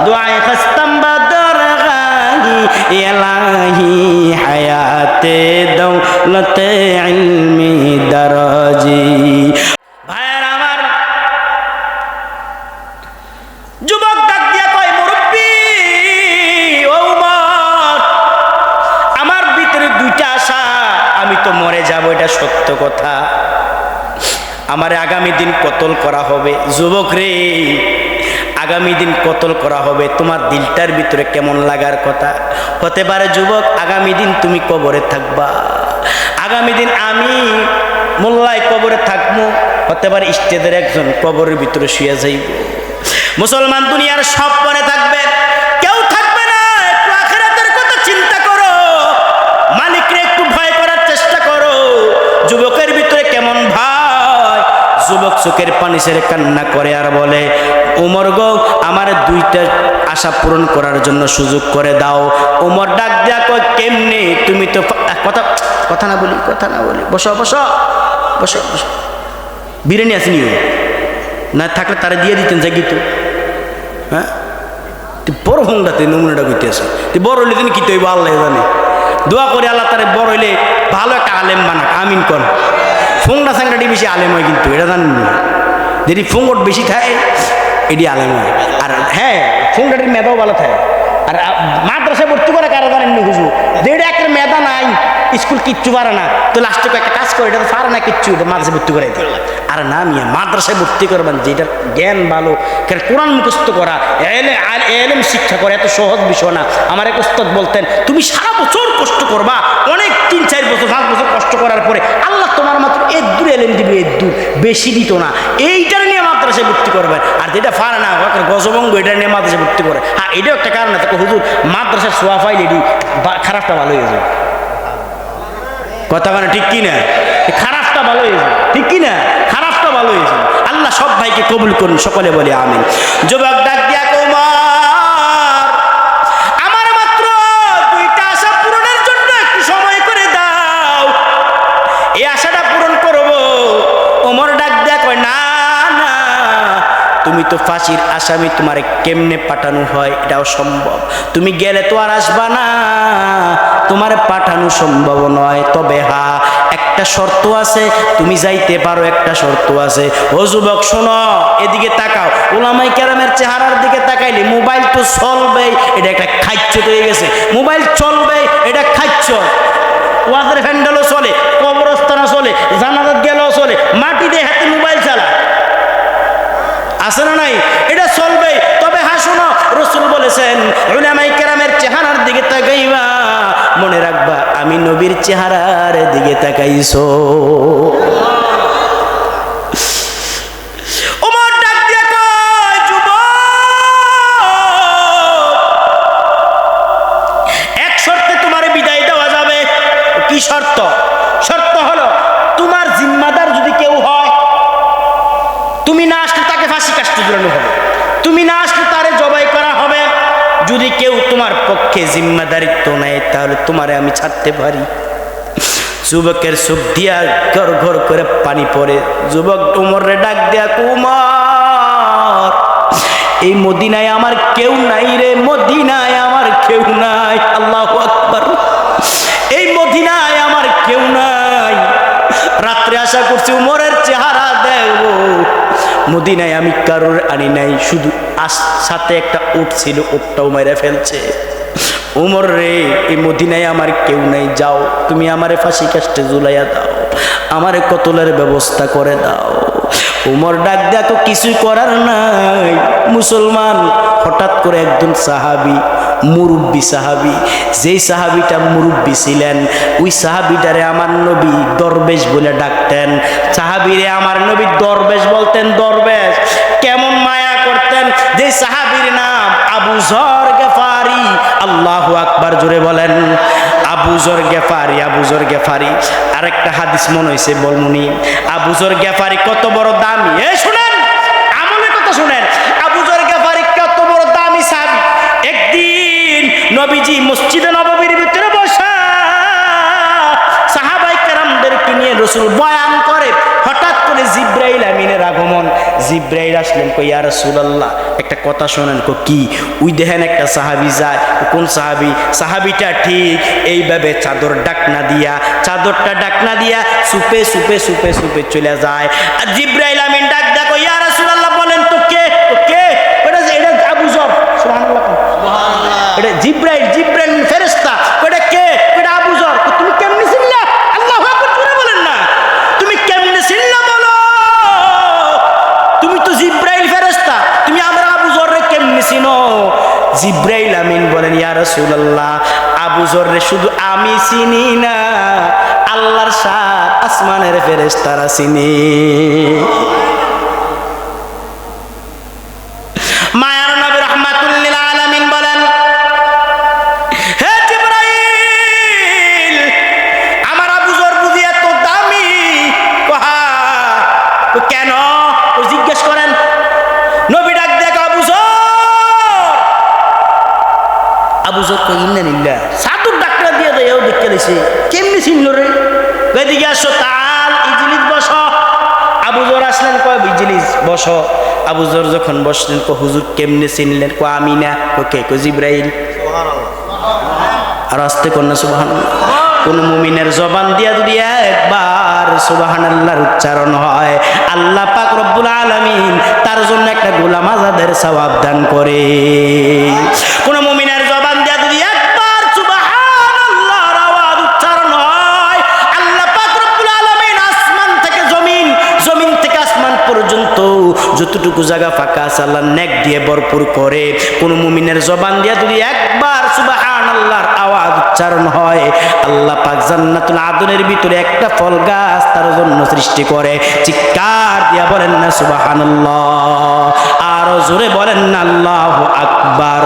दुआए खस्तम बदरगाही इलाही हयाते दौलते इल्मी दरजी। ভাইয়ের আমার, যুবক ডাক দিয়া কয় মুরব্বী ও উমর, আমার ভিতরে দুইটা আশা, আমি তো মরে যাব এটা সত্য কথা, আমারে আগামী দিন কতল করা হবে। যুবক রে, আগামী দিন কতল করা হবে, তোমার দিলটার ভিতরে কেমন লাগার কথা? হতে পারে যুবক আগামী দিন তুমি কবরে থাকবা, আগামী দিন আমি মোল্লায় কবরে থাকবো, হতে পারে স্টেজের একজন কবরের ভিতরে শুয়ে যাইব। মুসলমান দুনিয়ার সব পরে থাকবে, কেউ থাকবে না। একটু আখিরাতের কথা চিন্তা করো, মালিকরে একটু ভয় করার চেষ্টা করো। যুবকের ভিতরে কেমন ভয়, যুবক চোখের পানি ছেড়ে কান্না করে আর বলে ওমর গো, আমার দুইটা আশা পূরণ করার জন্য সুযোগ করে দাও। ওমর ডাক দেয়া কয় কেমনে? তুমি তো কথা না বলি বসো বসো বসো বসো, বিরিয়ানি আসেনি না থাকলে তারা দিয়ে দিতেন জাগি তো। হ্যাঁ, তুই বড় হোংটাতে নমুনাটা করতে আসে, তুই বড় হইলে তুমি কি তৈব আল্লাহ জানে। দোয়া করে আল্লাহ তারে বড় হইলে ভালো একটা আলেম বানাক, আমিন কর। ফোংটা সাংটাটি বেশি আলেম হয় কিন্তু এটা জানেন না, যদি ফোংট বেশি থাকে এটি আলেম হয়। আর হ্যাঁ, ফোংটাটির মেধাও ভালো থাকে। আর মাদ্রাসায় ভর্তি করে কারো জানেন না হুজুর, যেটা একটা মেধা নাই, স্কুল কিচ্ছু পারে না, তো লাস্টে একটা কাজ করে এটা তো পারে না কিচ্ছু, এটা মাদ্রাসায় ভর্তি করে। আর না মিয়া, মাদ্রাসায় ভর্তি করবেন যেটার জ্ঞান ভালো, কোরআন মুখস্থ করা, এলেম শিক্ষা করা এত সহজ বিষয় না। আমার এক উস্তাদ বলতেন, তুমি সারা বছর কষ্ট করবা, অনেক 3-4 বছর 5 বছর কষ্ট করার পরে আল্লাহ তোমার মাত্র এদ্দুর এলেম দিবে, এদ্দুর বেশি দিত না। এইটার নিয়ে মাদ্রাসায় ভর্তি করবেন। আর যেটা পারে না গজবঙ্গ, এটা নিয়ে মাদ্রাসায় ভর্তি করে। হ্যাঁ, এটাও একটা কারণ আছে হুজুর, মাদ্রাসার সোয়া ফাইল এটি খারাপটা ভালো হয়ে যাবে। কথা মানে ঠিক কি না? খারাপটা ভালো হয়েছে, ঠিক কি না? খারাপটা ভালো হয়েছে। আল্লাহ সব ভাইকে কবুল করুন, সকলে বলি আমিন। যুবক ডাক দিয়া কুমার, আমার মাত্র দুইটা আশা পূরণের জন্য একটু সময় করে দাও, এই আশাটা পূরণ করবো। ওমর ডাক দিয়া কয় না না, তুমি তো ফাঁসির আসামি, তোমার কেমনে পাঠানো হয় এটাও সম্ভব, তুমি গেলে তো আর আসবা না, তোমার পাঠানো সম্ভব নয়। তবে হ্যাঁ, একটা শর্ত আছে, তুমি যাইতে পারো, একটা শর্ত আছে। ও যুবক শোনো, এদিকে তাকাও। ওলামাই কেরামের চেহারার দিকে তাকাইলে মোবাইল তো চলবে, এটা একটা খাইচ্ছ হয়ে গেছে। মোবাইল চলবে, এটা খাইচ্ছ। ওয়াজের হ্যান্ডেলও চলে, কবরস্থানও চলে, জানাজাত গেলেও চলে, মাটি দিয়ে হাতে মোবাইল চালা আছে না নাই? এটা চলবে। তবে হ্যাঁ শোনো, রাসূল বলেছেন উলামায়ে কেরামের চেহারার দিকে তাকাইবা, মনে রাখবা আমি নবীর চেহারার দিকে তাকাইছো। ওমর ডাক দিয়া কয় যুবক, এক শর্তে তোমারে বিদায় দেওয়া যাবে। কি শর্ত? শর্ত হলো তোমার জিম্মাদার যদি কেউ হয়, তুমি না আসলে তাকে ফাঁসি কাস্টে ঝুলানো হবে, তুমি না আসলে তারে জবাই করা হবে। যদি কেউ তোমার পক্ষে জিম্মাদারিত্ব নেয় তাহলে তোমারে আমি ছাড়তে পারি। যুবকের চোখ দিয়া ঘর ঘর করে পানি পড়ে। যুবক ওমরে ডাক দিয়া কুমার, এই মদিনায় আমার কেউ নাই রে, মদিনায় আমার কেউ নাই। আল্লাহু আকবার, এই মদিনায় আমার কেউ নাই। রাত্রে আশা করছি উমরের চেহারা দেখবো, মদিনায় আমি কারোর আনি নাই, শুধু সাথে একটা উট ছিল, উটটাও মেরে ফেলছে। উমর রে, এই মদিনায় আমার কেউ নাই, যাও তুমি আমারে ফাঁসি কাস্টে ঝুলাইয়া দাও, আমারে কতলের ব্যবস্থা করে দাও। উমর ডাক দেয়া তো কিছুই করার নাই। মুসলমান, হঠাৎ করে একজন সাহাবি, মুরব্বী সাহাবি, যেই সাহাবিটা মুরব্বী ছিলেন, ওই সাহাবিটারে আমার নবী দরবেশ বলে ডাকতেন। সাহাবিরে আমার নবী দরবেশ বলতেন। দরবেশ কেমন মায়া করতেন। যে সাহাবির নাম আবু যর গেফারি। আল্লাহু আকবার, জোরে বলেন আবু যর গেফারি, আবু যর গেফারি। আরেকটা হাদিস মনে হয়েছে বলমুনি, আবু যর গেফারি কত বড় দামি। এই শুনেন, আমলের কথা শুনেন, আবু যর গেফারি কত বড় দামি সাহাবী। একদিন নবীজি মসজিদে নববীর ভিতরে বসা সাহাবায়ে কেরামদেরকে নিয়ে রাসূল বয়ান করে। হঠাৎ করে জিবরাইল আমিনের আগমন। জিবরাইল জিব্রাইল আসলেন, কই ইয়া রাসূলুল্লাহ একটা কথা শোনেন। কো কি? ওই দেখেন একটা সাহাবী যায়। কোন সাহাবী? সাহাবীটা ঠিক এইভাবে চাদরটা ডাকনা দিয়া সুপে সুপে সুপে সুপে চলে যায়। আর জিব্রাইল আমিন ডাক দেখো, ইয়া রাসূলুল্লাহ বলেন তো কে? এটা আবু যর। সুবহানাল্লাহ, সুবহানাল্লাহ। এটা জিব্রাইল ফেরেশতা। এটা কে? এটা আবু যর। তুমি কেমনে চিনলা? আল্লাহু আকবার, জোরে বলেন না। তুমি কেমনে চিনলা বলো? তুমি তো জিব্রাইল ফেরেশতা, তুমি আমরা আবু যররে কেমনে চিনো? জিব্রাইল আমিন বলেন, ইয়া রাসূলুল্লাহ আবু যররে শুধু আমি চিনি না, আল্লাহর 7 আসমানের ফেরেশতারা চিনি। মায়ার নবী রাহমাতুল লিল আলামিন বলেন, হে জিব্রাইল আমার আবু যর বুঝি এত দামি? কেন? ও জিজ্ঞেস করেন। নবী ডাক দেখ, আবু যর কই ইন্নালিল্লাহ, সাতুর ডাকটা দিয়ে দেয়, ও দেখতে দিছে কেমনি চিনল রে? এদিকে আসো, তাল ইজলিস বসো। আবু যর আসলেন, কয় ইজলিস বসো। আবু যর যখন বসলেন, কো হুজুর কেমনে চিনলেন? কো আমি না। ওকে, কো জিব্রাইল। আর আস্তে কন্যা সুবহানাল্লাহ। কোন মুমিনের জবান দিয়া যদি একবার সুবহানাল্লাহর উচ্চারণ হয়, আল্লাহ পাক রব্বুল আলামিন তার জন্য একটা গোলাম আজাদের সওয়াব দান করে। কোন মুমিনের জবান দিয়া যদি একবার সুবহানাল্লাহর আওয়াজ উচ্চারণ হয়, আল্লাহ পাক রব্বুল আলামিন আসমান থেকে জমিন, জমিন থেকে আসমান পর্যন্ত যতটুকু জায়গা ফাঁকা আছে আল্লাহ নেক দিয়ে ভরপুর করে। কোন মুমিনের জবান দিয়া যদি একবার সুবহানাল্লাহর আওয়াজ উচ্চারণ হয়, আল্লাহ পাক জান্নাতুল আদনের ভিতরে একটা ফল গাছ তার জন্য সৃষ্টি করে। চিৎকার দিয়া বলেন না সুবহানাল্লাহ, আরো জোরে বলেন না আল্লাহু আকবার।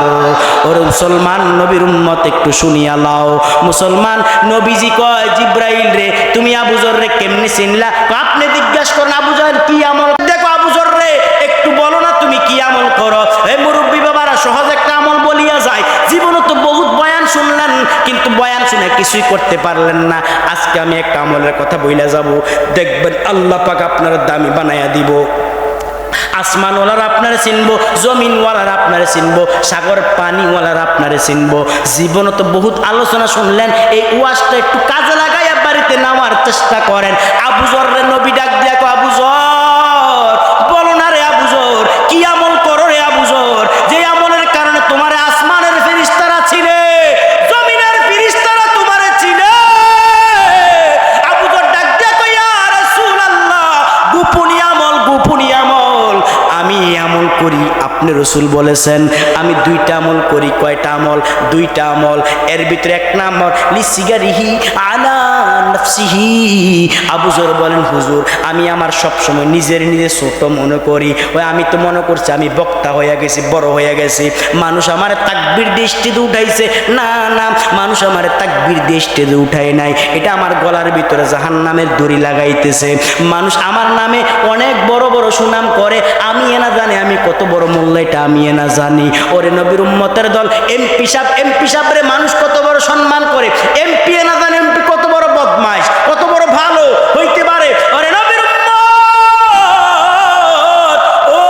ওরে মুসলমান নবীর উম্মত একটু শুনিয়া লাও। মুসলমান নবীজি কয় জিব্রাইল রে তুমি আবু যর রে কেমনে চিনলা? আপনি জিজ্ঞাসা করেন আবু যর কি আমল? দেখো আবু যর রে একটু বলো না তুমি কি আমল করো? এই মুরব্বী বাবারা সহজ একটা আমল বলিয়া যায়। জীবনে তো বহুত বয়ান শুনলেন, কিন্তু বয়ান শুনে কিছুই করতে পারলেন না। আজকে আমি একটা আমলের কথা বইলা যাব, দেখবেন আল্লাহ পাক আপনার দামি বানায়া দিব। আসমানওয়ালার আপনারে চিনবো, জমিনওয়ালার আপনারে চিনবো, সাগর পানিওয়ালার আপনারে চিনবো। জীবনে তো বহুত আলোচনা শুনলেন, এই ওয়াজটা একটু কাজে লাগাইয়া বাড়িতে নেওয়ার চেষ্টা করেন। আবু যররে নবী ডাক দিয়া কো, আবু যর বলো না রে আবু যর, কি আমল করো রে আবু যর, যে আমলের কারণে তোমার আসমানের ফেরেশতারা চিনে, জমিনের ফেরেশতারা তোমারে চিনে। আবু যর ডাক দিয়া কো, ইয়া রাসূলুল্লাহ গোপনীয় আমল, গোপনীয় আমল আমি আমল করি। আপনি রসুল বলেছেন আমি 2টা আমল করি। কয়টা আমল? 2টা আমল। এর ভিতরে এক নাম্বার লিসিগারিহি আলা নাফসিহি। আবু যর বলেন, হুজুর আমি আমার সবসময় নিজের নিজে ছোট মনে করি। ওই আমি তো মনে করছি আমি বক্তা হয়ে গেছি, বড় হয়ে গেছি, মানুষ আমার তাকবীর দিয়ে স্টেজে উঠাইছে। না না, মানুষ আমার তাকবীর দিয়ে স্টেজে উঠায় নাই, এটা আমার গলার ভিতরে জাহান্নামের দড়ি লাগাইতেছে। মানুষ আমার নামে অনেক বড় বড় সুনাম করে, আমি এনা জানি আমি কত বড় মূল্য, এটা আমি এনা জানি। ওরে নবীর উম্মতের দল এমপি সাহেব রে মানুষ কত বড় সম্মান করে, এমপি এনা জানে এমপি কত বড় বদমাইশ, কত বড় ভালো হইতে পারে। ওরে নবীর উম্মত, ও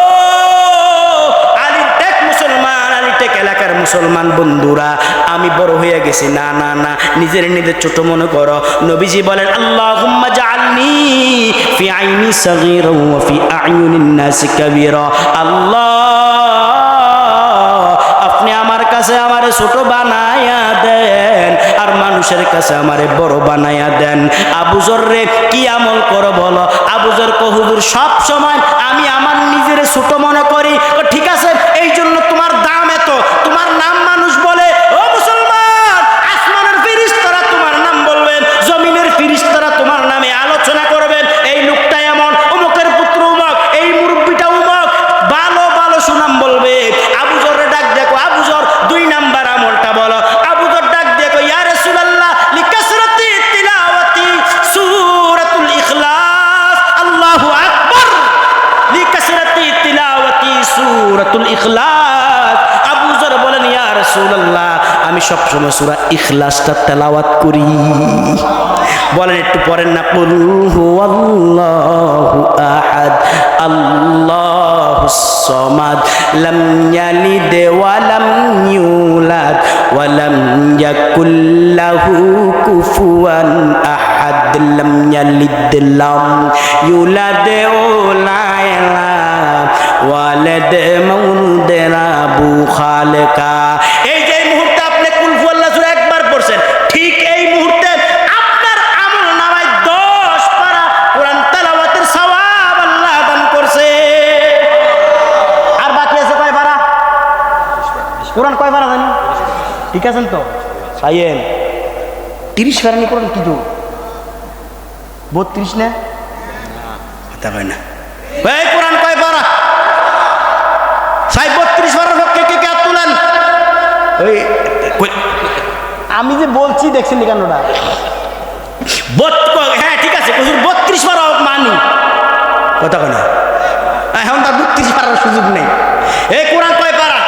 আলীর টেক মুসলমান, আলী টেক এলাকার মুসলমান বন্ধুরা, আমি বড় হয়ে গেছি। না না না, নিজের নিজের ছোট মনে করো। নবীজি বলেন, আল্লাহুম্মা জাআলনি ফি আইনি সাগীরা ওয়া ফি আ'য়ুনিন নাসি কাবীরা। আল্লাহ আপনি আমার কাছে আমারে ছোট বানায়া দেন, আর মানুষের কাছে আমারে বড় বানায়া দেন। আবু যর রে কি আমল করো বলো? আবু যর কো, হুজুর সব সময় আমি আমার নিজের ছোট মনে করি। ঠিক আছে, এই জন্য তোমার দাম এত, তোমার নাম মানুষ বলে। ও মুসলমান, আসমানের ফেরেশতারা তোমার নাম বলবেন, জমিনের ফেরেশতারা তোমার নামে আলোচনা করবেন। এই লোকটা এমন, অমুকের পুত্র অমুক, এই মুরব্বিটা অমুক, ভালো ভালো সুনাম বলবে। আবু যর ডাক দেখো, আবু যর 2 নাম্বার আমলটা বলো। আবু যর ডাক দেখো, ইয়া রাসূলুল্লাহ লিকাসরাতি তিলাওয়াতি সূরাতুল ইখলাস। আল্লাহু আকবার, লিকাসরাতি তিলাওয়াতি সূরাতুল ইখলাস। আবু যর বলেন, ইয়া রাসূলুল্লাহ আমি সবসময় সূরা ইখলাসটা তেলাওয়াত করি। বলেন একটু পড়েন না, কুল হুয়াল্লাহু আহাদ আল্লাহুস সামাদ লাম ইয়ালিদ ওয়া লাম ইউলাদ ওয়া লাম ইয়াকুল লাহু কুফুয়ান আহাদ লাম ইয়ালিদ লাম ইউলাদ ওয়া লা ওয়ালাদ মাউলাদা বু খালকা। এই যে মুহূর্তে আপনি কুল হুয়াল্লাহু সূরা একবার পড়ছেন, ঠিক এই মুহূর্তে আপনার আমল নামায় 10 পারা কোরআন তেলাওয়াতের সওয়াব আল্লাহ দান করছে। আর বাকি আছে কয় পারা? কোরআন কয় পারা জানেন? ঠিক আছেন তো? সাইয়েন 30 পারা নি কোরআন কি তো 32 না কথা কয় না। এই কোরআন কয় পারা? 32 পারার পক্ষে কে কে হাত তুলেন? আমি যে বলছি দেখছেন কেনটা? হ্যাঁ ঠিক আছে, 32 পারা মানি কথা কয় না। এখন তার 32 পারার সুযোগ নেই। এই কোরআন কয় পারা?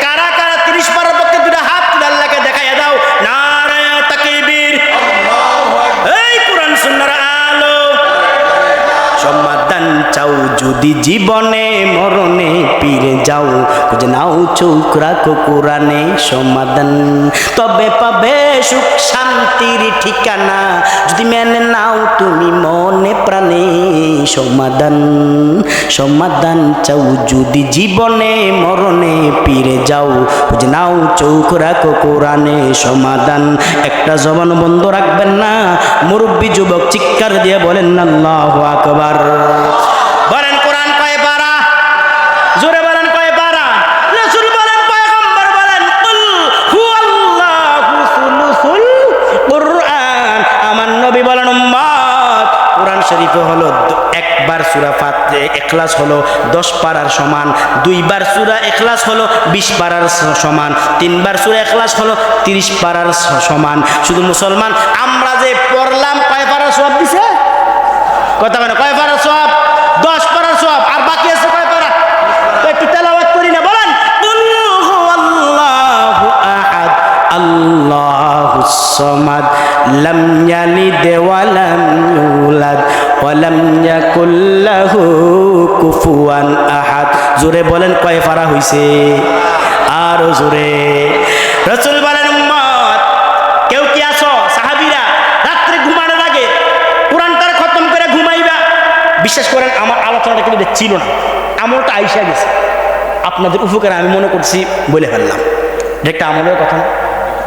কারা কারা 30 পারার পক্ষে দুটা হাত তুলে আল্লাহকে দেখাইয়া দাও। নারায়ে তাকবীর। এই কোরআন সুন্নাহর আলো। সমাধান চাও যদি জীবনে মরণে পীরে যাও, খুঁজে নাও চোখ রাখো কোরআনে সমাধান, তবে পাবে সুখ শান্তির ঠিকানা, যদি মেনে নাও তুমি মনে প্রাণে সমাধান। সমাধান চাও যদি জীবনে মরণে পীরে যাও, খুঁজে নাও চোখ রাখো কোরআনে সমাধান। একটা জবান বন্ধ রাখবেন না। মুরব্বী যুবক চিৎকার দিয়ে বলেন আল্লাহু আকবার। বলেন কোরআন কয় পারা? জোরে বলেন কয় পারা? রাসূল বলেন, পয়গম্বর বলেন, কুল হুয়াল্লাহু সুলুসুল কুরআন। আমার নবী বলেন উম্মত, কোরআন শরীফে হলো একবার সূরা ফাতিহা ইখলাস হলো 10 পারার সমান, 2 বার সূরা ইখলাস হলো 20 পারার সমান, 3 বার সূরা ইখলাস হলো 30 পারার সমান। শুধু মুসলমান আমরা যে পড়লাম কয় পারার সওয়াব দিছে? কথা বলে কয় পারার সওয়াব? 10 পারার সওয়াব। আর বাকি আছে কয় পারা? তো একটু তেলাওয়াত করি না, বলেন কুল হুয়াল্লাহু আহাদ আল্লাহুস সামাদ লাম ইয়ালিদ ওয়া লাম ইউলাদ ওয়া লাম ইয়াকুল লাহু কুফুয়ান আহাদ। জোরে বলেন কয় পারা হইছে? আর জোরে। রাসূল বলেন উম্মত কেউ কি আছো সাহাবীরা রাত্রে ঘুমানোর আগে কোরআনটার খতম করে ঘুমাইবা? বিশ্বাস করেন আমার আলোচনাটা কিন্তু ছিল না, আমলটা আইসা গেছে। আপনাদের উপকারে আমি মনে করছি বলে ফেললাম। এটা একটা আমলের কথা না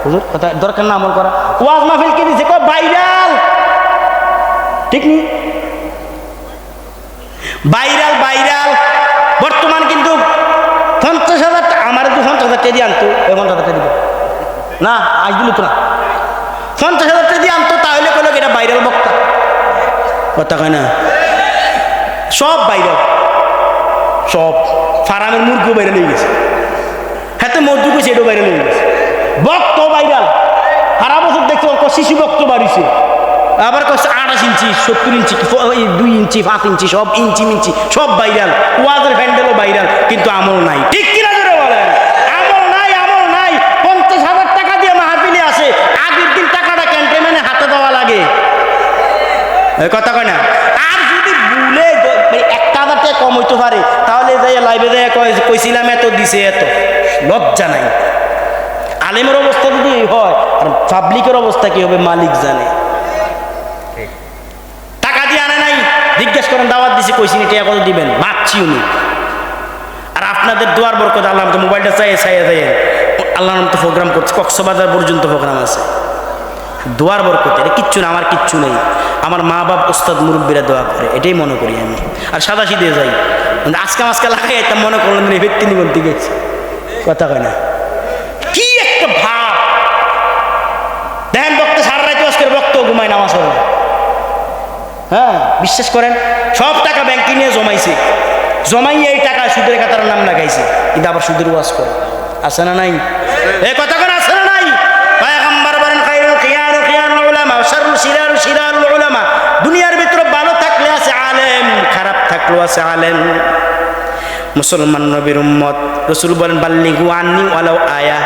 হুজুর? কথা দরকার না আমল করা? ওয়াজ মাহফিল কি দিছে কয় ভাইরাল, ঠিক নি? Viral viral. বর্তমান কিন্তু 50,000 টাকা আমার 50,000 টাকা দিয়ে আনতো, 50,000 টাকা দিব না, আজ দিল তো না, 50,000 টাকা দিয়ে আনতো, তাহলে কইল এটা ভাইরাল বক্তা। কথা কয় না? সব ভাইরাল, সব ফার্মের মুরগিও ভাইরাল হয়ে গেছে। হ্যাঁ তো মজদু কইছে এটাও ভাইরাল হয়ে গেছে। বক্ত ভাইরাল, সারা বছর দেখছো শিশু বক্ত বাড়িছে, আবার কচ্ছে 28 ইঞ্চি 70 ইঞ্চি 2 ইঞ্চি 5 ইঞ্চি সব ইঞ্চি মিঞ্চি সব ভাইরাল। ওয়াজের প্যান্ডেলও ভাইরাল, কিন্তু আমল নাই। ঠিক কিনা জোরে বলেন? আমল নাই, আমল নাই। 50,000 টাকা দিয়ে মাহফিলে আসে, আগের দিন টাকাটা ক্যান্টেমেনে হাতে দেওয়া লাগে। কথা কয় না? আর যদি ভুলে 1,000 টাকা কম হইতে পারে, তাহলে যাই লাইভে যাই কইছিলাম এত দিছে এত, লজ্জা নাই। আলেমের অবস্থা যদি হয়, আর পাবলিকের অবস্থা কি হবে মালিক জানে। টাকা দিয়ে আনে নাই, জিজ্ঞেস করেন দাওয়াত দিছি কইছি নি টাকা কত দিবেন, ভাবছি উনি। আর আপনাদের দোয়ার বরকত আল্লাহ তো মোবাইলটা চাই আল্লাহ নাম তো প্রোগ্রাম করছে, কক্সবাজার পর্যন্ত প্রোগ্রাম আছে। দোয়ার বরকত, এটা কিচ্ছু না, আমার কিচ্ছু নেই। আমার মা বাপ ওস্তাদ মুরব্বীরা দোয়া করে, এটাই মনে করি আমি। আর সাদা সিধে যাই, আজকে মাঝকে লাগাই একটা মনে করলেন ব্যক্তি নিবন্ধি গেছি। কথা কয় না? কি একটা ভাব দেখেন, বক্তা সারা রাইতে আজকের বক্ত ঘুমায় নামাজ পড়ে। হ্যাঁ বিশ্বাস করেন, সব টাকা ব্যাংকে নিয়ে জমাইছে, জমাইয়ে এই টাকা সুদের খাতার নাম লাগাইছে, কিন্তু আবার সুদের ওয়াজ করে। আছে না নাই? এই কথা কেন আছে না নাই? পয়গম্বর বলেন খায়রুল খিয়ারু খিয়ারুল উলামা ওয়া শাররু শিরারু শিরারুল উলামা। দুনিয়ার ভিতরে ভালো থাকলে আছে আলেম, খারাপ থাকলেও আছে আলেম। মুসলমান নবীর উম্মত, রাসূল বলেন বাল্লিগু আন্নি ওয়ালাউ আয়া,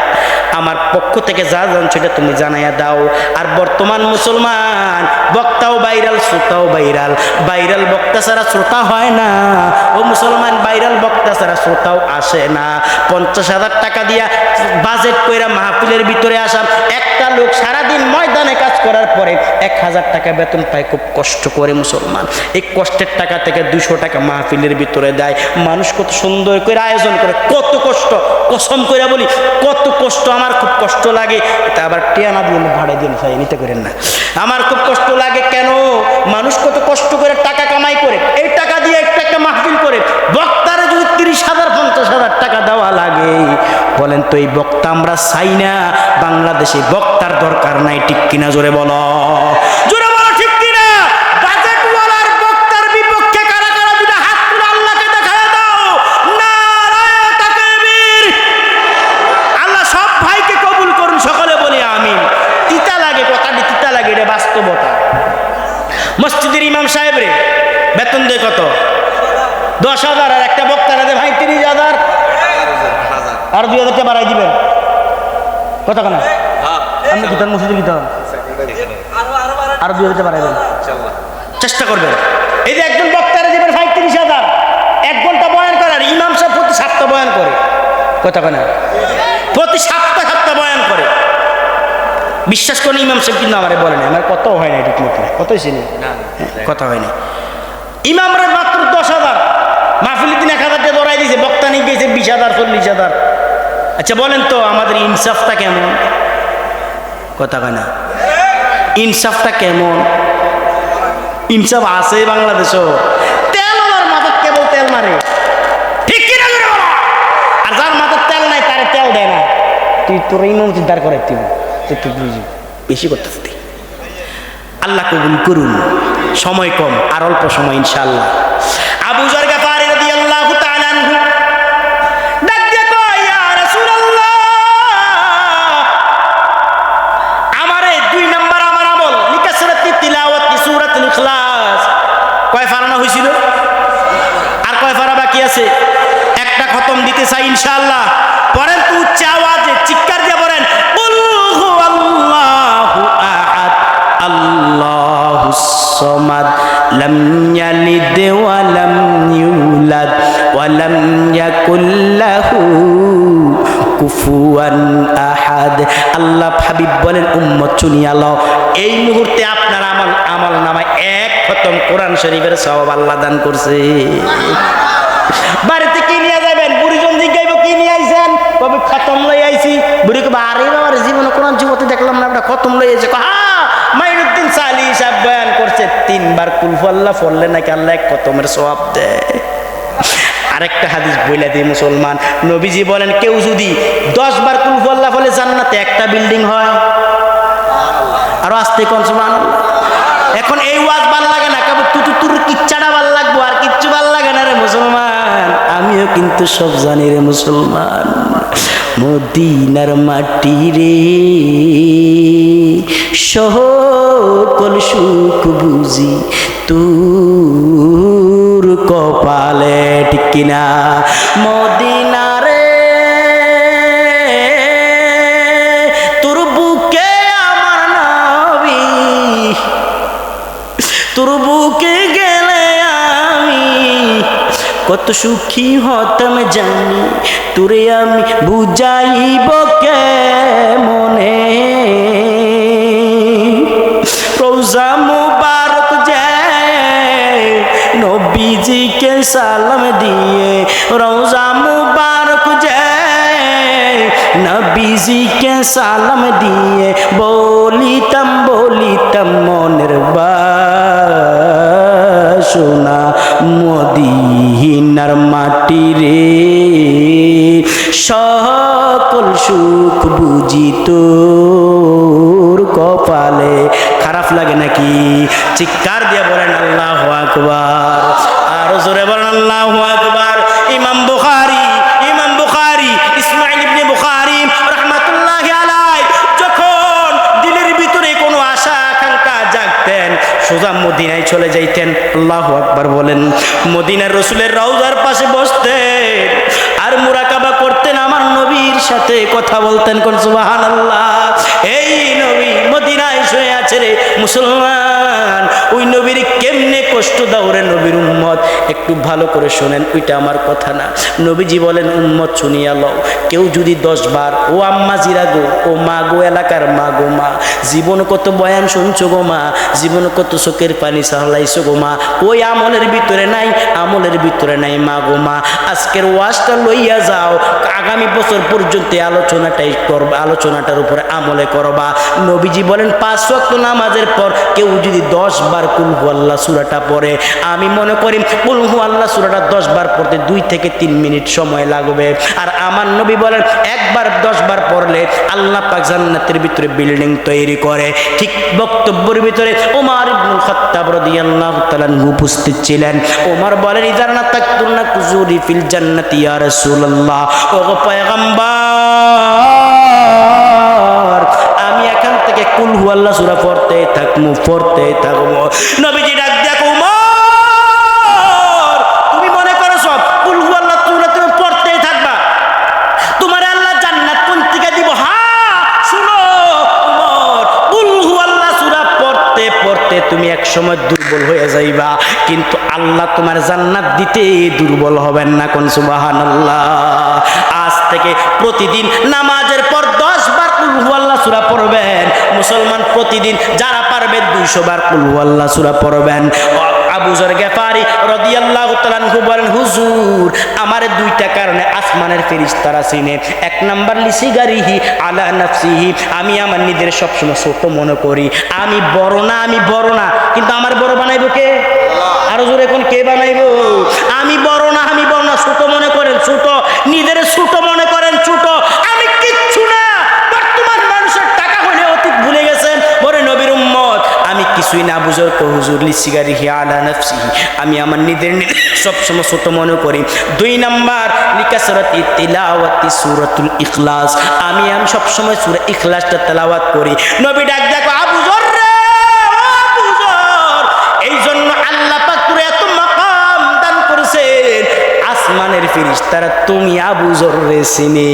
আমার পক্ষ থেকে যা জান সেটা তুমি জানাইয়া দাও। আর বর্তমান মুসলমান বক্তাও ভাইরাল, শ্রোতাও ভাইরাল, ভাইরাল বক্তা ছাড়া শ্রোতা হয় না। ও মুসলমান, ভাইরাল বক্তা ছাড়া শ্রোতাও আসে না। 50,000 টাকা দিয়া বাজেট কইরা মাহফিলের ভিতরে আসাম। একটা লোক সারাদিন ময়দানে কাজ করার পরে 1,000 টাকা বেতন পায়, খুব কষ্ট করে মুসলমান। এই কষ্টের টাকা থেকে 200 টাকা মাহফিলের ভিতরে দেয়। মানুষ কত সুন্দর করে আয়োজন করে, কত কষ্ট, কসম করে বলি কত কষ্ট। আমার খুব কষ্ট লাগে। এটা আবার টিয়ানা দিয়ে ভাড়া দিয়ে চাই, নিতে করেন না। আমার খুব কষ্ট লাগে। কেন? মানুষ কত কষ্ট করে টাকা কামাই করে, এই টাকা দিয়ে একটা মাহফিল করে বক্তারে যদি 30,000 50,000 টাকা দেওয়া লাগে, বলেন তো এই বক্তা আমরা চাই না? বাংলাদেশে বক্তার দরকার নাই, ঠিক কিনা? জোরে বলো, জোরে বলো, ঠিক কিনা? বাজেটওয়ালার বক্তার বিপক্ষে কারা কারা দিলে হাত তুলে আল্লাহকে দেখায় দাও। নারায়ে তাকবীর। আল্লাহ সব ভাইকে কবুল করুন, সকলে বলি আমিন। তিতা লাগে, কথাটি তিতা লাগে, এটা বাস্তবতা। মসজিদের ইমাম সাহেব রে বেতন দেয় কত? 10,000। আর একটা বক্তারা দেয় ভাই 30,000, আর 2,000 টাকা বাড়াই দিবেন। কথা কেনা আপনি গীতার মসজিদে গীতা আর 2,000 টাকা বাড়াই দেবেন, চেষ্টা করবেন। এই যে একজন বক্তারা দিবেন ভাই 30,000, 1 ঘন্টা বয়ান করার, ইমাম সাহেব প্রতি সপ্তাহ বয়ান করে। কথা কেনা প্রতি সপ্তাহ বয়ান করে। বিশ্বাস করেন ইমাম সাহেব কিন্তু আমারে বলেন, আমার কত হয় না, ঠিক মতো কতই চিনি কথা হয়নি। ইমামরা মাত্র 10,000, মাহফিলের দিন 1,000 টাকা ধরাই দিয়েছে, বক্তা নিয়ে গেছে 20,000 40,000। আচ্ছা বলেন তো আমাদের ইনসাফটা কেমন? কথা কয় না, ইনসাফটা কেমন? ইনসাফ আছে বাংলাদেশও? তেল ওনার মাথার কেবল তেল মারে, ঠিক কিনা? আর যার মাথার তেল নাই তারে তেল দেয় না। তুই তোর ইমাম দাঁড় করাই তুই বেশি করতে। আল্লাহ কবুল করুন। সময় কম, আর অল্প সময় ইনশাআল্লাহ। আবু যর গফারি রাদিয়াল্লাহু তাআলা আনহু ডাক দিয়ে কয়, ইয়া রাসূলুল্লাহ, আমারে 2 নাম্বার আমার আমল লিকাসরাতি তিলাওয়াতি সূরাতুল ইখলাস। কয় ফারানা হইছিল? আর কয় ফারা বাকি আছে? একটা খতম দিতে চাই ইনশাআল্লাহ। পড়েন তো উচ্চ আওয়াজে, চিৎকার দিয়ে পড়েন, কুল হুয়াল্লাহু আহাদ আল্লাহুস সামাদ লাম ইয়ালিদ ওয়া লাম ইউলাদ ওয়া লাম ইয়াকুল লাহু কুফুয়ান আহাদ। আল্লাহ হাবিব বলেন, উম্মত চুনিয়া লও, এই মুহূর্তে আপনার আমল নামায় 1 খতম কোরআন শরীফের সওয়াব আল্লাহ দান করছে। বাড়িতে কি নিয়ে যাবেন? বুড়িজন জিজ্ঞাইব কি নিয়ে আইছেন? কবে খতম লই আইছি। বুড়ি কবে আরে বাবার জীবনে কোরআন জীবতে দেখলাম না, আমরা খতম লই আইছে। হ্যাঁ, মাইনুদ্দিন সালি সাহেব বয়ান করছে 3 বার কুল আল্লাহ পড়লে নাকি আল্লাহ 1 খতমের সওয়াব দেয়। আরেকটা হাদিস বইলা দিই মুসলমান, নবীজি বলেন, কেউ যদি 10 বার কুল আল্লাহ বলে জান্নাতে একটা বিল্ডিং হয়। আরো আস্তে কোন সুবহানাল্লাহ। এখন এই ওয়াজ ভাল লাগে না, কেবল তুতুর কিচ্ছাটা ভাল লাগবো, আর কিচ্ছু ভাল লাগে না রে মুসলমান। আমিও কিন্তু সব জানি রে মুসলমান। মদিনার মাটি রে সকল সুখ বুঝি তোর কপালে, ঠিক কিনা? মদিনা রে তোর বুকে আমার নবী, তোর বুকে গেলে আমি কত সুখী হতাম জানি, তোরে আমি বুঝাইব কেমনে। রোজা মুবারক যায় নবীজিকে সালাম দিয়ে, রোজা মুবারক যায় নবীজিকে সালাম দিয়ে, বলিতাম মনের বাসনা, মদিনার মাটি রে সকল সুখ বুঝি তোর কপালে। খারাপ লাগে নাকি? চিৎকার দিয়ে বলেন আল্লাহু আকবার, আরো জোরে বলেন আল্লাহু আকবার। ইমাম বুখারী ইসমাঈল ইবনে বুখারী রাহমাতুল্লাহি আলাইহি যখন দিলের ভিতরে কোনো আশা আকাঙ্ক্ষা জাগতেন, সোজা মদিনায় চলে যাইতেন। আল্লাহু আকবার বলেন। মদিনার রাসূলের রওজার পাশে বসতেন আর মুরাকাবা করতেন আমার নবীর সাথে কথা বলতেন, কোন সুবহানাল্লাহ। এই নবী মদিনায় শুয়ে আছে রে মুসলমান, ওই নবীর কেমনে কষ্ট দাও রে নবীর উম্মত, একটু ভালো করে শোনেন, ওইটা আমার কথা না। নবীজি বলেন উম্মত শুনিয়া লও, কেউ যদি 10 বার ও আম্মা জিরা গো, ও মা গো, এলাকার মা গো, মা জীবন কত বয়ান শুনছো গো মা, জীবন কত চোখের পানি সাহলাইছো গো মা, ওই আমলের ভিতরে নাই, আমলের ভিতরে নাই মা গো মা, আজকের ওয়াজটা লইয়া যাও, আগামী বছর পর্যন্ত আলোচনাটাই করবা, আলোচনাটার উপরে আমলে করবা। নবীজি বলেন 5 ওয়াক্ত নামাজের পর কেউ যদি 10 বার কুল হু আল্লাহ সূরাটা পড়ে, আমি মনে করি কুল হু আল্লাহ সূরাটা 10 বার পড়তে 2 থেকে 3 মিনিট সময় লাগবে। আর আমার নবী বলেন একবার 10 বার পড়লে আল্লাহ পাক জান্নাতের ভিতরে বিল্ডিং তৈরি করে। ঠিক বক্তব্যের ভিতরে ওমর ইবনুল খাত্তাব রাদিয়াল্লাহু তাআলা উপস্থিত ছিলেন। ওমর বলেন ইদারনা তাকতুনা কুজুরি ফিল জান্নাতি ইয়া রাসূলুল্লাহ, ও পয়গম্বর আমি এখান থেকে কুল হু আল্লাহ সূরা পড়তে থাকবো। নবীজি ডাক দিয়া ওমর তুমি মনে করো সব কুল হু আল্লাহ সূরা তুমি পড়তেই থাকবা, তোমার আল্লাহ জান্নাত কোন থেকে দিব? হ্যাঁ শুনো ওমর, কুল হু আল্লাহ সূরা পড়তে তুমি এক সময় দুর্বল হয়ে যাইবা, কিন্তু আল্লাহ তোমার জান্নাত দিতে দুর্বল হবেন না, কোন সুবহানাল্লাহ। আজ থেকে প্রতিদিন নামাজের পর 10 বার কুল হু আল্লাহ সূরা পড়বেন মুসলমান, প্রতিদিন যারা পারবে 200 বার কুল হু আল্লাহ সূরা পড়বেন। আবু যর গিফারি রাদিয়াল্লাহু তাআলা আনহু বলেন হুজুর আমার 2টা কারণে আসমানের ফেরেশতারা চিনে। 1 নাম্বার লিসিগারিহি আলা নাফসিহি, আমি আমার নিজের সবসময় ছোট মনে করি, আমি বড় না, কিন্তু আমার বড় বানাইবো কে? আরো জোরে এখন কে বানাইবো? আমি বড় না, ছোট মনে করেন, ছোট নিজের ছোট মনে করেন, ছোট আমি কিচ্ছু না। বর্তমান মানুষের টাকা হলে অতীত ভুলে গেছেন, বলে নবীর উম্মত আমি কিছুই না। বুঝো তো হুজুর লিসিগারিহি আলা নাফসিহি, আমি আমার নিজের সবসময় ছোট মনে করি। 2 নাম্বার লিকাসরাতি তিলাওয়াতি সূরাতুল ইখলাস, আমি সবসময় সূরা ইখলাসটা তেলাওয়াত করি। নবী ডাক দেখো আবু যর রে, আবু যর এই জন্য আল্লাহ পাক তোরে এত মাকাম দান করেছেন, আসমানের ফেরেশতারা তুমি আবু যর রে চিনে।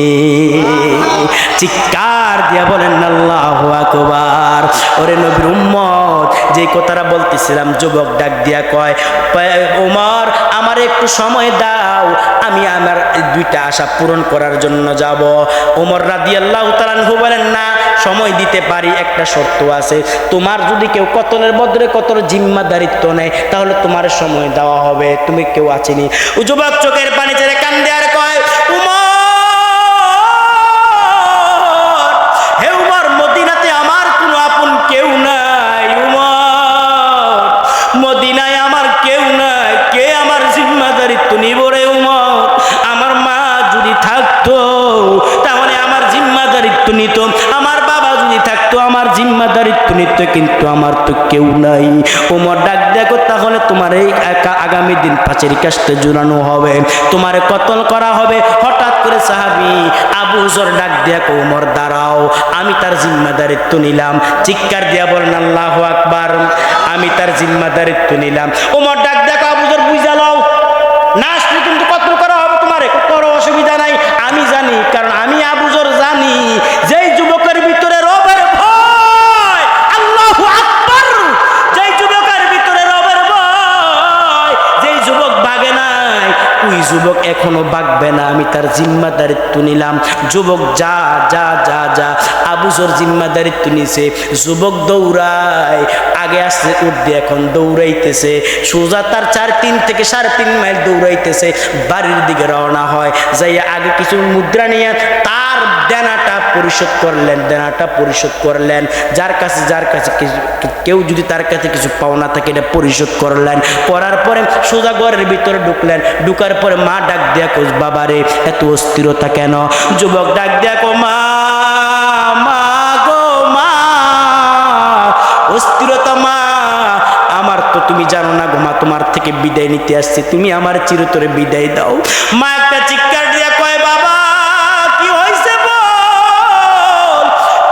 চিৎকার দিয়া বলেন আল্লাহু আকবার। ওরে নবীর উম্মত যে কথাটা বলতেছিলাম, যুবক ডাক দিয়া কয় ওমর আমার একটু সময় দাও, আমি আমার 2টা আশা পূরণ করার জন্য যাব। ওমর রাদিয়াল্লাহু তাআলা আনহু বলেন না সময় দিতে পারি, একটা শর্ত আছে, তোমার যদি কেউ কতলের বদলে কতল জিম্মাদারিত্ব নেয় তাহলে তোমার সময় দেওয়া হবে। তুমি কেউ আছেনি? যুবক চোখের পানি ছেড়ে কান্দে আর কয় ওমর, হে ওমর মদিনাতে আমার কোনো আপন কেউ নাই, ওমর মদিনায় আমার কেউ নাই, কে আমার জিম্মাদারিত্ব নিব রে ওমর? আমার মা যদি থাকতো তাহলে আমার জিম্মাদারিত্ব নিত, আমার বাবা যদি থাকতো আমার জিম্মাদারিত্ব নিত, কিন্তু আমার তো কেউ নাই। ওমর ডাক দেখো তাহলে তোমার এই আগামী দিন পাঁচের কাস্তে জোরানো হবে, তোমার কতল করা হবে। হঠাৎ করে সাহাবী আবু যর ডাক দেখো ওমর দাঁড়াও, আমি তার জিম্মাদারিত্ব নিলাম। চিৎকার দিয়া বলেন আল্লাহু আকবার। আমি তার জিম্মাদারিত্ব নিলাম। ওমর ডাক দেখো আবু যর বুঝা লও, না আসলে কিন্তু কতল করা হবে তোমারে, কোনো অসুবিধা নাই। আমি জানি, কারণ আমি আবু যর জানি যেই যুবকের ভিতরে রবের ভয়, আল্লাহু আকবার, যেই যুবকের ভিতরে রবের ভয়, যেই যুবক বাগে নাই ওই যুবক এখনো বাগবে না। আমি তার জিম্মাদারিত্ব নিলাম। যুবক যা যা যা যা আবু যর জিম্মাদারিত্ব নিছে। যুবক দৌড়ায়, আগে আসছে উঠবে, এখন দৌড়াইতেছে সোজা তার 3 থেকে 3.5 মাইল দৌড়াইতেছে, বাড়ির দিকে রওনা হয়। যাই আগে কিছু মুদ্রা নিয়ে তার দেনাটা পরিশোধ করলেন। যার কাছে কেউ যদি তার কাছে কিছু পাওনা থাকে এটা পরিশোধ করলেন। করার পরে সোজা ঘরের ভিতরে ঢুকার পরে মা ডাক দিয়া কোচ বাবা রে এত অস্থিরতা কেন? যুবক ডাক দিয়া কো মা গো মা, অস্থিরতা মা আমার তো তুমি জানো না গো মা, তোমার থেকে বিদায় নিতে আসছি, তুমি আমার চিরতরে বিদায় দাও। মা একটা চিৎকার দিয়া কয় বাবা কি হয়েছে বল।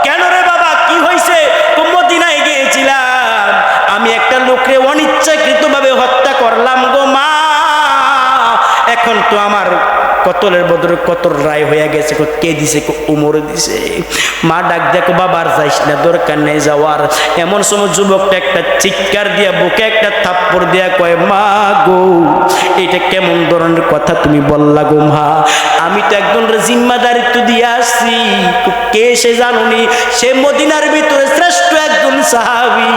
কেন রে বাবা কি হয়েছে? মদিনায় গিয়েছিলাম, আমি একটা লোকরে অনিচ্ছাকৃত ভাবে হত্যা করলাম গো মা, এখন তো আমার কতলের বদলে কতর রায় হয়ে গেছে। কে দিছে? উমর দিছে। মা ডাক দেখো, বাবার যাইস না, দরকার নেই যাওয়ার। এমন সময় যুবকটা একটা চিৎকার দিয়া বুকে একটা থাপ্পড় দিয়া কয়, মা গো, এটা কেমন ধরনের কথা তুমি বললা গো মা? আমি তো একজন জিম্মাদারিত্ব দিয়ে আসছি। কে সে জানুনি? সে মদিনার ভিতরে শ্রেষ্ঠ একজন সাহাবী,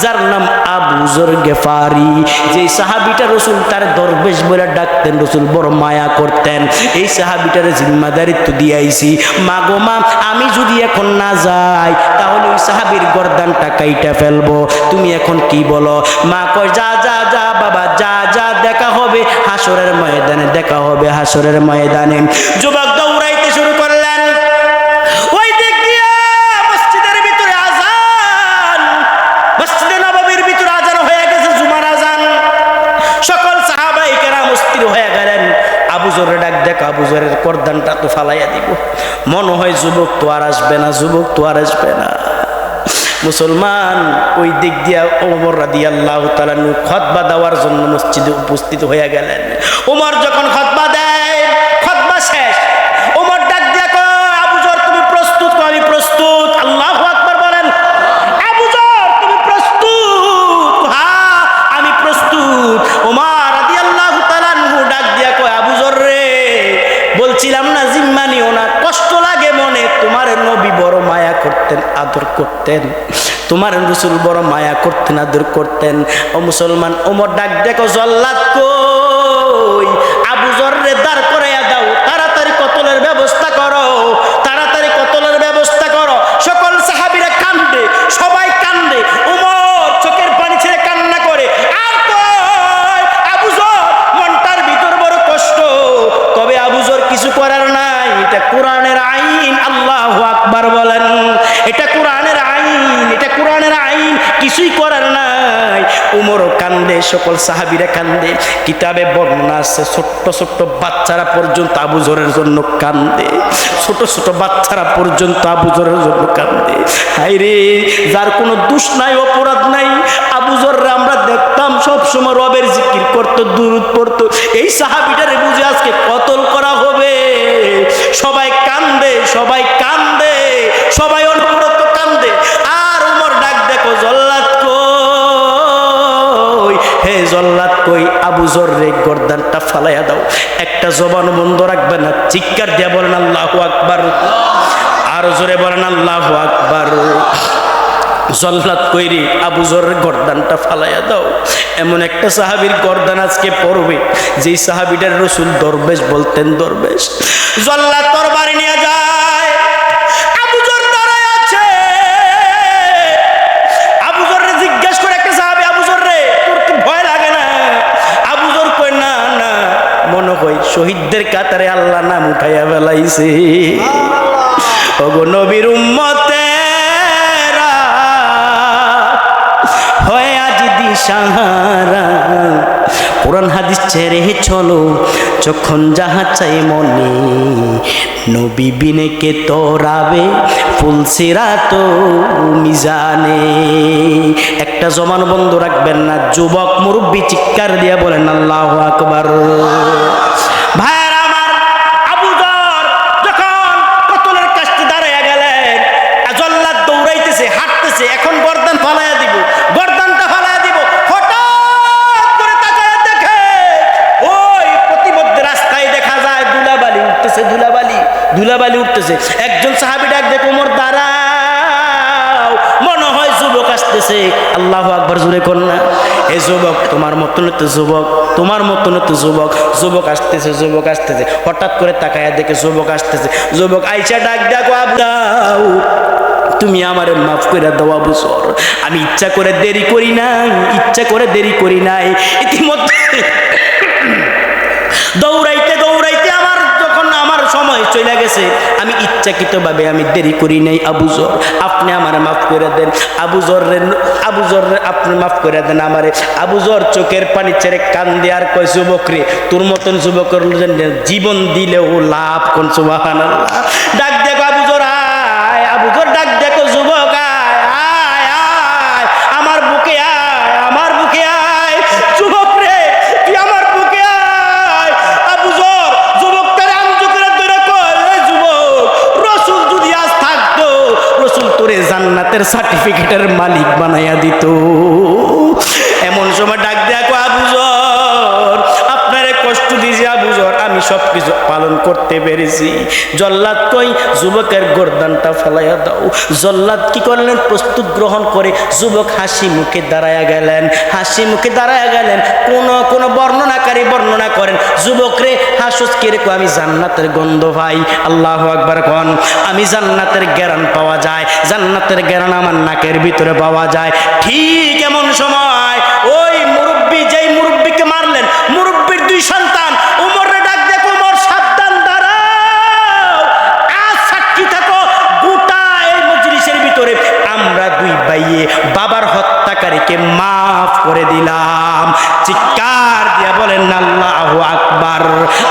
যার নাম আবু যর গেফারি। যে সাহাবীটা রসুল তার দরবেশ বলে ডাকতেন, রসুল বড় মায়া করতেন। এই সাহাবীটার জিম্মাদারিত্ব দিয়ে আইছি। মা গো মা, আমি যদি এখন না যাই তাহলে ওই সাহাবীর গর্দানটা কাইটা ফেলবো। তুমি এখন কি বলো? মা কয়, যা যা যা বাবা, যা যা, দেখা হবে হাসরের ময়দানে, দেখা হবে হাসরের ময়দানে। যুবক দৌড়াইতে শুরু করলেন। ওই দিক দিয়ে মসজিদের ভিতরে আজান, মসজিদে নববীর ভিতরে আজান হয়ে গেছে, জুমার আজান। সকল সাহাবায়ে কেরাম অস্থির হয়ে গেলেন। আবু যরের ডাক দেখ, আবু যরের গর্দানটা তো ফালাইয়া দিব। মনে হয় যুবক তো আর আসবে না, যুবক তো আর আসবে না। মুসলমান ওই দিক দিয়া ওমর রাদিয়াল্লাহু তাআলা খুতবা দেওয়ার জন্য মসজিদে উপস্থিত হয়ে গেলেন। ওমর যখন খুতবা দেয়, খুতবা শেষ, ওমর ডাক দিয়া কয়, আবু যর তুমি প্রস্তুত? আমি প্রস্তুত। আল্লাহু আকবার বলেন। আবু যর তুমি প্রস্তুত? হ্যাঁ আমি প্রস্তুত। ওমর রাদিয়াল্লাহু তাআলা ডাক দিয়া কয়, আবু যর রে, বলছিলাম না জিম্মা নিও না, কষ্ট লাগে মনে। তোমার নবী বড় মায়া করতেন, আদর করতেন। তোমার রাসূল বড় মায়া করতেন, আদর করতেন। ও মুসলমান, ওমর ডাক দেখো, জল্লাদ কই? আবু যর রে দাঁড় করাইয়া দাও, তাড়াতাড়ি কতলের ব্যবস্থা করো, তাড়াতাড়ি কতলের ব্যবস্থা করো। সকল সাহাবীরা কান্দে, সবাই কান্দে। ওমর চোখের পানি ছেড়ে কান্না করে। আর কয়, আবু যর মনটার ভিতর বড় কষ্ট, তবে আবু যর কিছু করার নাই। এটা কোরআনের আইন। আল্লাহু আকবার বলেন। এটা কোরআনের আইন, এটা কোরআনের আইন, কিছুই করার নাই। উমরও কান্দে, সকল সাহাবীরা কান্দে। কিতাবে বর্ণনা আছে, ছোট্ট ছোট্ট বাচ্চারা পর্যন্ত আবু যরের জন্য কান্দে। ছোট ছোট বাচ্চারা পর্যন্ত আবু যরের জন্য কান্দে। হায়রে, যার কোনো দোষ নাই, অপরাধ নাই। আবু যররে আমরা দেখতাম সব সময় রবের জিকির করতো, দুরূদ পড়তো। এই সাহাবীটারে বুঝে আজকে কতল করা হবে। সবাই কান্দে, সবাই কান্দে, সবাই অনবরত কান্দে। আর উমর ডাক দেখো, জল্লাদ কই? হে জল্লাদ কই? আবু যর রে গর্দানটা ফালাইয়া দাও। একটা জবান বন্ধ রাখবে না, চিৎকার দিয়া বলেন আল্লাহু আকবার। আরো জোরে বলেন আল্লাহু আকবার। জল্লাদ কইরি, আবু যরের গর্দানটা ফালাইয়া দাও। এমন একটা সাহাবীর গর্দান আজকে পড়বে যেই সাহাবীটার রাসূল দরবেশ বলতেন, দরবেশ। জল্লাদ তরবারি নিয়ে যায়, আবু যর দাঁড়ায় আছে। আবু যররে জিজ্ঞাসা করে একটা সাহাবী, আবু যর রে, তোর কি ভয় লাগে না? আবু যর কয়, না না, মনে হয় শহীদদের কাতারে আল্লাহ নাম উঠাইয়া ফেলাইছে। ওগো নবীর উম্মতেরা, হয় আজ দিশাহারা। কোরআন হাদিস ছেড়ে চলো যখন যাহা চাই মনে, নবী বিনে কে তোরাবে ফুলসিরাত মিজানে। একটা জমান বন্ধ রাখবেন না। যুবক মুরব্বী চিৎকার দিয়া বলেন আল্লাহু আকবার। ভাইরা আমার, আবু যর যখন কতলের কাছে দাঁড়াইয়া গেলেন, জল্লাদ দৌড়াইতেছে, হাঁটতেছে, এখন গর্দান ফালাইয়া দিব, গর্দানটা ফালাইয়া দিব। হঠাৎ করে তাকায় দেখে ওই প্রতিমধ্যে রাস্তায় দেখা যায় ধুলাবালি উঠতেছে, ধুলাবালি, ধুলাবালি উঠতেছে। একজন সাহাবী ডাক দেখে, ওমর দাঁড়াও, মনে হয় যুবক আসতেছে। আল্লাহু আকবার জোরে কর না। এই যুবক তোমার মতন তো যুবক, তোমার মতন তো যুবক। যুবক আসতেছে, যুবক আসতেছে। হঠাৎ করে তাকায় দেখে যুবক আসতেছে। যুবক আইসা ডাক দেখো, আবদাও তুমি আমারে মাফ করে দাও আবু যর। আমি ইচ্ছা করে দেরি করি নাই, ইচ্ছা করে দেরি করি নাই। ইতিমধ্যে দৌড়াইতে দৌড়াইতে আমার যখন আমার সময় চলে গেছে, আমি ইচ্ছাকৃতভাবে আমি দেরি করি নাই। আবু যর, আপনি আমারে মাফ করে দেন। আবু যর আপনি মাফ করে দেন আমারে। আবু যর চোখের পানি ছেড়ে কান্দে আর কয়, যুবক রে, তোর মতন যুবকের জীবন দিলেও লাভ কোন। সুবহানাল্লাহ। ডাক দেখো আবু যর, আয়। আবু যর ডাক দেখো, যুবক আয়, আয় আয়, আমার বুকে আয়, আমার বুকে আয়। যুবক রে, তুই আমার বুকে আয়। আবু যর যুবকটারে জান্নাতের সার্টিফিকেটের মালিক বানাইয়া দিত। এমন সময় ডাক দেয়া কো আবু যর, আপনারে কষ্ট দিয়েছি আবু যর, আমি সব কিছু পালন করতে পেরেছি। জল্লাদ কই, যুবকের গর্দানটা ফেলাইয়া দাও। জল্লাদ কি করলেন? প্রস্তুত গ্রহণ করে যুবক হাসি মুখে দাঁড়ায়া গেলেন। হাসি মুখে দাঁড়ায়া গেলেন। কোন বর্ণনাকারী বর্ণনা করেন, যুবকরে হাসুস কেরে কো, আমি জান্নাতের গন্ধ পাই। আল্লাহু আকবার কোন। আমি জান্নাতের গ্যারান পাওয়া যায়, জান্নাতের গ্যারান আমার নাকের ভিতরে পাওয়া যায়। ঠিক এমন সময় ওই মুরব্বী, যেই মুরব্বীকে মারলেন, মুরব্বীর দুই সন্তান উমরে ডাক দেখো, উমর সাবধান, দাঁড়াও, আজ সাক্ষী থাকো গোটা এই মজলিসের ভিতরে আমরা দুই ভাইয়ে বাবার হত্যাকারীকে মাফ করে দিলাম। চিৎকার দিয়া বলেন আল্লাহু আকবার,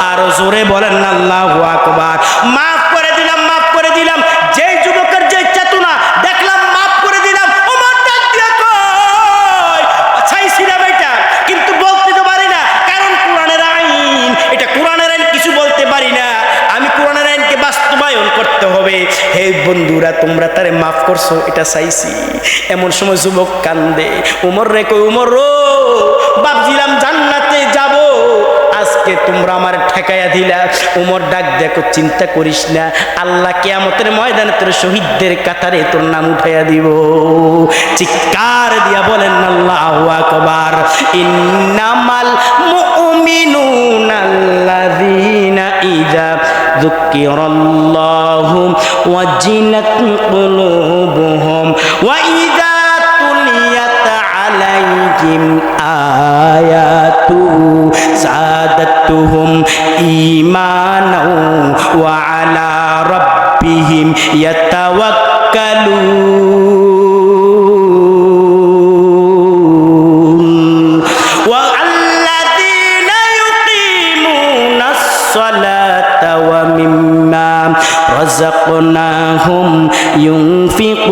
আরো জোরে বলেন আল্লাহু আকবার। মাফ করে দিলাম, মাফ করে দিলাম। যেই যুবকের যে চেতনা দেখলাম মাফ করে দিলাম, ওমর ডাক দিয়া কয়, চাইছিলাম এটা কিন্তু বলতে তো পারি না, কারণ কোরআনের আইন, এটা কোরআনের আইন, কিছু বলতে পারি না, আমি কোরআনের আইনকে বাস্তবায়ন করতে হবে। হে বন্ধুরা, তোমরা তারে মাফ করছো, এটা চাইছি। এমন সময় যুবক কান্দে, উমর রে কই, উমর রো, ভাবছিলাম জান্নাতে যাব, আজকে তোমরা আমার ঠেকাইয়া দিলা। উমর ডাক দেখো, চিন্তা করিস না, আল্লাহ কিয়ামতের ময়দানে তোর শহীদদের কাতারে তোর নাম উঠাইয়া দিব। চিৎকার দিয়া বলেন আল্লাহু আকবার। ইন্নামাল মুমিনুনাল্লাযীনা ইযা যুকিরাল্লাহু ওয়াজিলাত কুলুবুহুম ওয়া ইযা তুলিয়াত আলাইহিম আয়াতুহু যাদাতুহুম ঈমানাও ওয়া আলা রাব্বিহিম ইয়াতাওয়াক্কালুন ওয়া আল্লাযীনা ইউকিমুনাস সালাতা ওয়া মিম্মা রাযাকনাহুম ইউনফিকুন।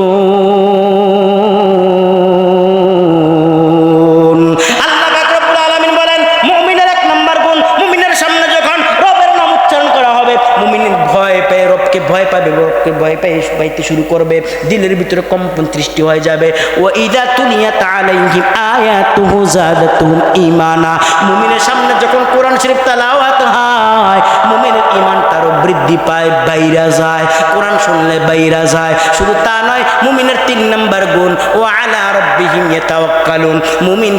আল্লাহ পাক রব্বুল আলামিন বলেন, মুমিনের এক নাম্বার গুণ, মুমিনের সামনে যখন রবের নাম উচ্চারণ করা হবে, মুমিন ভয় পেয়ে রবকে ভয় পাবে, রবকে ভয় পেয়ে পাইতে শুরু করবে, দিলের ভিতরে কম্পন সৃষ্টি হয়ে যাবে। ওয়া ইযা তুলিয়াত আলাইহিম আয়াতুহু যাদাতুহুম ঈমানা, মুমিনের সামনে যখন কোরআন শরীফ তেলাওয়াত হয়, মুমিনের ঈমান তারও বৃদ্ধি পায়, বাইরা যায়, কোরআন শুনলে বাইরা যায়। শুধু তা নয়, মুমিনের 3 নাম্বার গুণ, ওয়া আলা রাব্বিহিম ইয়াতাওয়াক্কালুন, মুমিন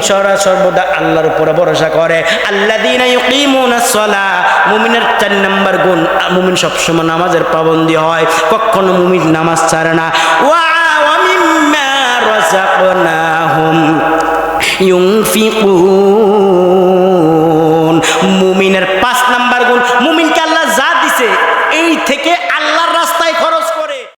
সর্বদা আল্লাহর উপরে ভরসা করে। আল্লাযীনা ইউকিমুনাস সালাহ, মুমিনের 4 নাম্বার গুণ, মুমিন সবসময় নামাজের পাবন্দী হয়, কখনো মুমিন নামাজ ছাড়ে না। ওয়া মিম্মা রাযাকনাহুম ইউনফিকুন,